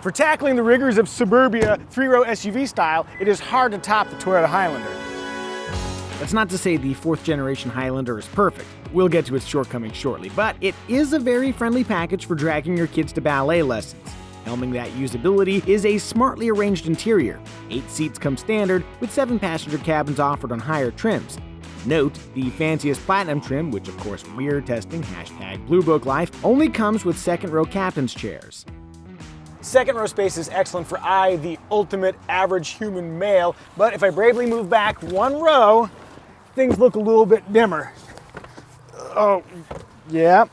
For tackling the rigors of Suburbia 3-row SUV style, it is hard to top the Toyota Highlander. That's not to say the 4th generation Highlander is perfect. We'll get to its shortcomings shortly, but it is a very friendly package for dragging your kids to ballet lessons. Helming that usability is a smartly arranged interior. 8 seats come standard, with 7 passenger cabins offered on higher trims. Note, the fanciest platinum trim, which of course we're testing, #BlueBookLife, only comes with second-row captain's chairs. Second row space is excellent for I, the ultimate average human male, but if I bravely move back 1 row, things look a little bit dimmer. Oh, yeah.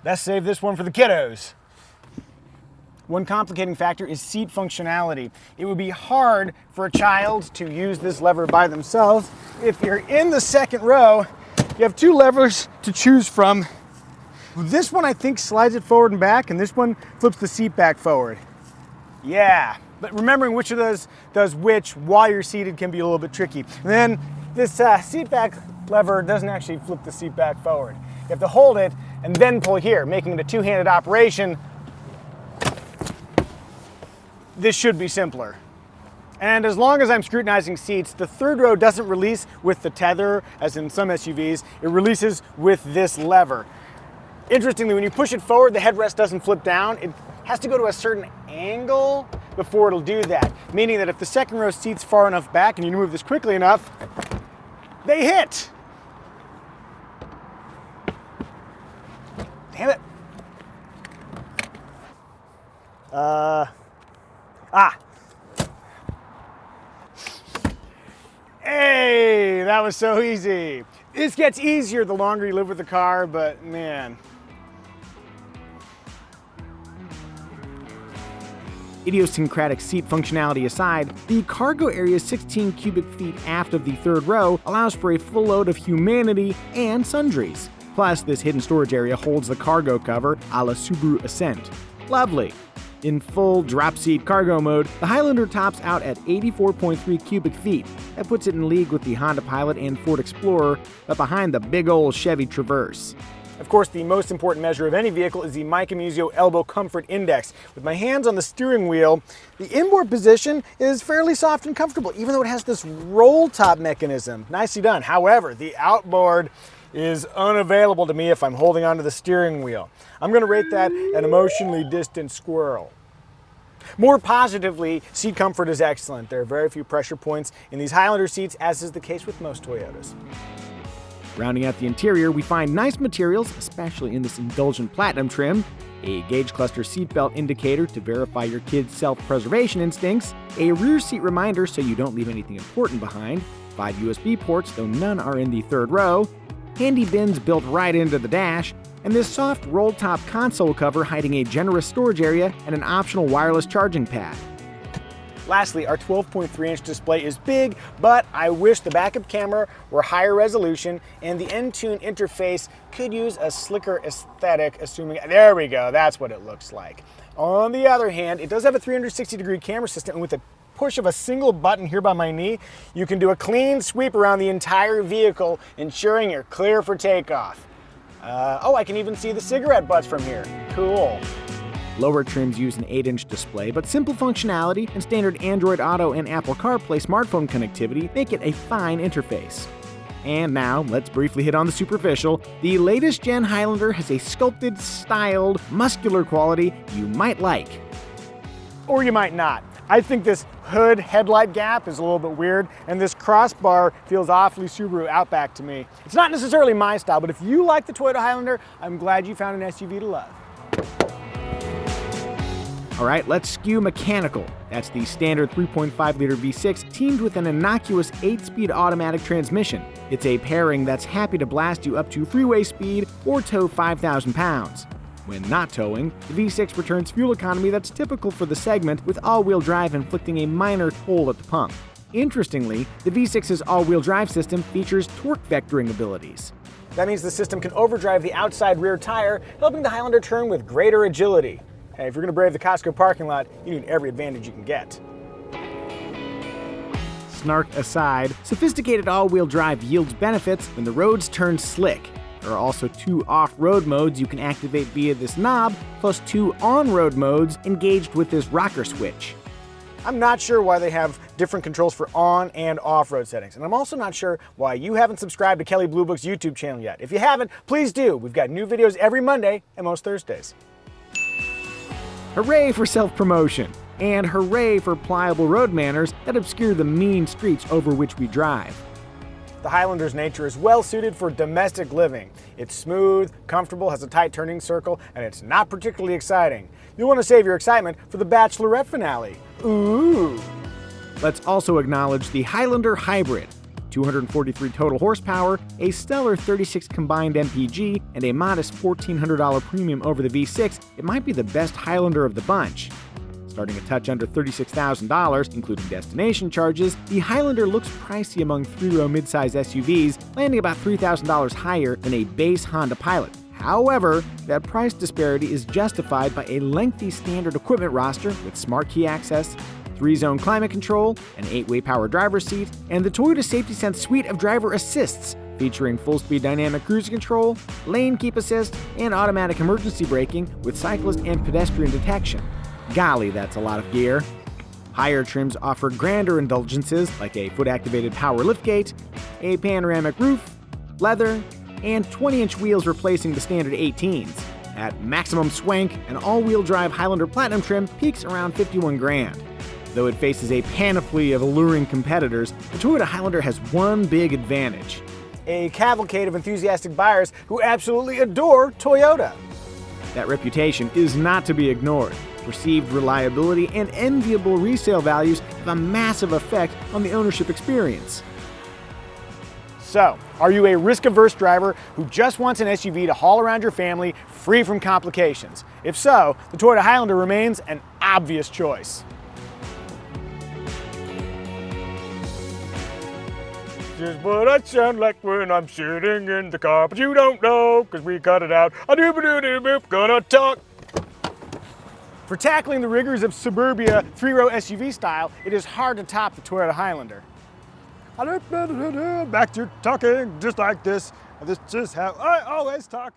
Let's save this one for the kiddos. One complicating factor is seat functionality. It would be hard for a child to use this lever by themselves. If you're in the second row, you have 2 levers to choose from. This one I think slides it forward and back, and this one flips the seat back forward. Yeah, but remembering which of those does which while you're seated can be a little bit tricky. And then this seat back lever doesn't actually flip the seat back forward. You have to hold it and then pull here, making it a 2-handed operation. This should be simpler. And as long as I'm scrutinizing seats, the 3rd row doesn't release with the tether, as in some SUVs, it releases with this lever. Interestingly, when you push it forward, the headrest doesn't flip down. It has to go to a certain angle before it'll do that, meaning that if the second row seat's far enough back and you move this quickly enough, they hit. Damn it. Hey, that was so easy. This gets easier the longer you live with the car, but man. Idiosyncratic seat functionality aside, the cargo area 16 cubic feet aft of the 3rd row allows for a full load of humanity and sundries. Plus, this hidden storage area holds the cargo cover a la Subaru Ascent. Lovely. In full drop seat cargo mode, the Highlander tops out at 84.3 cubic feet. That puts it in league with the Honda Pilot and Ford Explorer, but behind the big ol' Chevy Traverse. Of course, the most important measure of any vehicle is the Micah Musio Elbow Comfort Index. With my hands on the steering wheel, the inboard position is fairly soft and comfortable, even though it has this roll top mechanism. Nicely done. However, the outboard is unavailable to me if I'm holding onto the steering wheel. I'm going to rate that an emotionally distant squirrel. More positively, seat comfort is excellent. There are very few pressure points in these Highlander seats, as is the case with most Toyotas. Rounding out the interior, we find nice materials, especially in this indulgent platinum trim, a gauge cluster seatbelt indicator to verify your kids' self-preservation instincts, a rear seat reminder so you don't leave anything important behind, 5 USB ports, though none are in the 3rd row, handy bins built right into the dash, and this soft roll-top console cover hiding a generous storage area and an optional wireless charging pad. Lastly, our 12.3-inch display is big, but I wish the backup camera were higher resolution and the Entune interface could use a slicker aesthetic, assuming, there we go, that's what it looks like. On the other hand, it does have a 360-degree camera system, and with a push of a single button here by my knee, you can do a clean sweep around the entire vehicle, ensuring you're clear for takeoff. Oh, I can even see the cigarette butts from here. Cool. Lower trims use an 8-inch display, but simple functionality and standard Android Auto and Apple CarPlay smartphone connectivity make it a fine interface. And now, let's briefly hit on the superficial. The latest gen Highlander has a sculpted, styled, muscular quality you might like. Or you might not. I think this hood headlight gap is a little bit weird, and this crossbar feels awfully Subaru Outback to me. It's not necessarily my style, but if you like the Toyota Highlander, I'm glad you found an SUV to love. All right, let's skew mechanical. That's the standard 3.5-liter V6 teamed with an innocuous 8-speed automatic transmission. It's a pairing that's happy to blast you up to freeway speed or tow 5,000 pounds. When not towing, the V6 returns fuel economy that's typical for the segment, with all-wheel drive inflicting a minor toll at the pump. Interestingly, the V6's all-wheel drive system features torque vectoring abilities. That means the system can overdrive the outside rear tire, helping the Highlander turn with greater agility. Hey, if you're going to brave the Costco parking lot, you need every advantage you can get. Snark aside, sophisticated all-wheel drive yields benefits when the roads turn slick. There are also 2 off-road modes you can activate via this knob, plus 2 on-road modes engaged with this rocker switch. I'm not sure why they have different controls for on and off-road settings, and I'm also not sure why you haven't subscribed to Kelley Blue Book's YouTube channel yet. If you haven't, please do. We've got new videos every Monday and most Thursdays. Hooray for self-promotion, and hooray for pliable road manners that obscure the mean streets over which we drive. The Highlander's nature is well suited for domestic living. It's smooth, comfortable, has a tight turning circle, and it's not particularly exciting. You'll want to save your excitement for the Bachelorette finale. Ooh! Let's also acknowledge the Highlander Hybrid. 243 total horsepower, a stellar 36 combined MPG, and a modest $1,400 premium over the V6, it might be the best Highlander of the bunch. Starting a touch under $36,000, including destination charges, the Highlander looks pricey among 3-row midsize SUVs, landing about $3,000 higher than a base Honda Pilot. However, that price disparity is justified by a lengthy standard equipment roster with smart key access, 3-zone climate control, an 8-way power driver's seat, and the Toyota Safety Sense suite of driver assists, featuring full-speed dynamic cruise control, lane keep assist, and automatic emergency braking with cyclist and pedestrian detection. Golly, that's a lot of gear. Higher trims offer grander indulgences like a foot-activated power liftgate, a panoramic roof, leather, and 20-inch wheels replacing the standard 18s. At maximum swank, an all-wheel drive Highlander Platinum trim peaks around $51,000. Though it faces a panoply of alluring competitors, the Toyota Highlander has one big advantage: A cavalcade of enthusiastic buyers who absolutely adore Toyota. That reputation is not to be ignored. Perceived reliability and enviable resale values have a massive effect on the ownership experience. So, are you a risk-averse driver who just wants an SUV to haul around your family free from complications? If so, the Toyota Highlander remains an obvious choice. This is what I sound like when I'm sitting in the car, but you don't know, because we cut it out. I do-ba-do-do-boop, gonna talk. For tackling the rigors of Suburbia 3-row SUV style, it is hard to top the Toyota Highlander. Back to talking just like this. This is how I always talk.